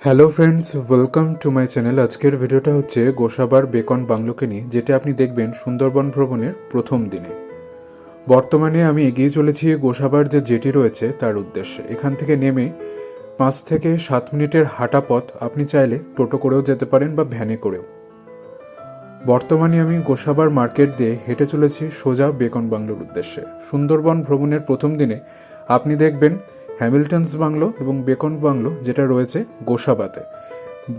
Hello friends, welcome to my channel. আজকের ভিডিওটা হচ্ছে গোসাবার বেকন বাংলোকে নিয়ে, যেটা আপনি দেখবেন সুন্দরবন ভ্রমণের প্রথম দিনে। বর্তমানে আমি এগিয়ে চলেছি গোসাবার যে জেটি রয়েছে তার উদ্দেশ্যে। এখান থেকে নেমে 5 থেকে 7 মিনিটের হাঁটা পথ, আপনি চাইলে টোটো করেও যেতে পারেন বা ভ্যানে করেও। বর্তমানে আমি গোসাবার মার্কেট দিয়ে হেঁটে চলেছি সোজা বেকন বাংলোর উদ্দেশ্যে। সুন্দরবন ভ্রমণের প্রথম দিনে আপনি দেখবেন হ্যামিল্টনস বাংলো এবং বেকন বাংলো, যেটা রয়েছে গোসাবাতে।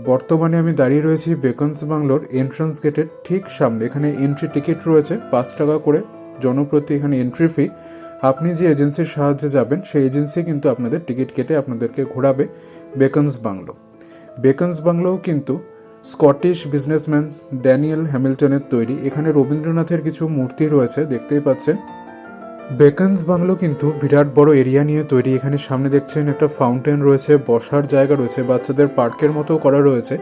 বর্তমানে আমি দাঁড়িয়ে রয়েছি বেকনস বাংলোর এন্ট্রান্স গেটের ঠিক সামনে। এখানে এন্ট্রি টিকিট রয়েছে 5 টাকা করে জনপ্রতি, এখানে এন্ট্রি ফি। আপনি যে এজেন্সির সাহায্যে যাবেন সেই এজেন্সি কিন্তু আপনাদের টিকিট কেটে আপনাদেরকে ঘোরাবে বেকনস বাংলো। বেকনস বাংলোও কিন্তু স্কটিশ বিজনেসম্যান ড্যানিয়েল হ্যামিল্টনের তৈরি। এখানে রবীন্দ্রনাথের কিছু মূর্তি রয়েছে, দেখতেই পাচ্ছেন। বেকনস বাংলো কিন্তু বিরাট বড় এরিয়া নিয়ে তৈরি। এখানে সামনে দেখছেন একটা ফাউন্টেন রয়েছে, বসার জায়গা রয়েছে, বাচ্চাদের পার্কের মতো করা রয়েছে।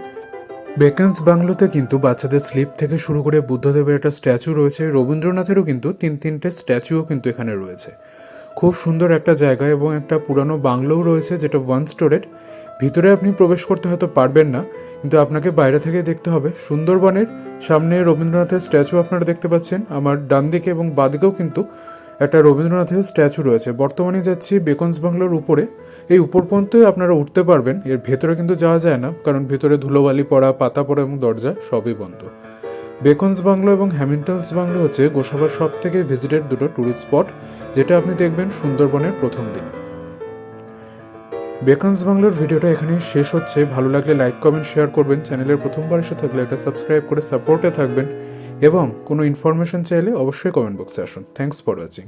বেকনস বাংলোতে কিন্তু বাচ্চাদের স্লিপ থেকে শুরু করে বুদ্ধদেবের একটা স্ট্যাচু রয়েছে, রবীন্দ্রনাথেরও কিন্তু তিনটে স্ট্যাচুও কিন্তু এখানে রয়েছে। খুব সুন্দর একটা জায়গা এবং একটা পুরানো বাংলোও রয়েছে, যেটা ওয়ান স্টোরেড। ভিতরে আপনি প্রবেশ করতে হয়তো পারবেন না, কিন্তু আপনাকে বাইরে থেকে দেখতে হবে। সুন্দরবনের সামনে রবীন্দ্রনাথের স্ট্যাচু আপনারা দেখতে পাচ্ছেন। আমার ডান দিকে এবং বাঁ দিকেও কিন্তু একটা রবীন্দ্রনাথের স্ট্যাচু রয়েছে। বর্তমানে যাচ্ছি বেকনস বাংলোর উপরে। এই উপর পর্যন্তই আপনারা উঠতে পারবেন, এর ভেতরে কিন্তু যাওয়া যায় না, কারণ ভেতরে ধুলোবালি পড়া, পাতা পড়া এবং দরজা সবই বন্ধ। বেকনস বাংলো এবং হ্যামিল্টনস বাংলো হচ্ছে গোসাবার সব থেকে ভিজিটেড দুটো ট্যুরিস্ট স্পট, যেটা আপনি দেখবেন সুন্দরবনের প্রথম দিন। বেকনস বাংলোর ভিডিওটা এখানেই শেষ হচ্ছে। ভালো লাগলে লাইক, কমেন্ট, শেয়ার করবেন। চ্যানেলের প্রথমবার এসে থাকলে একটা সাবস্ক্রাইব করে সাপোর্টে থাকবেন, এবং কোনো ইনফরমেশন চাইলে অবশ্যই কমেন্ট বক্সে আসুন। Thanks for watching.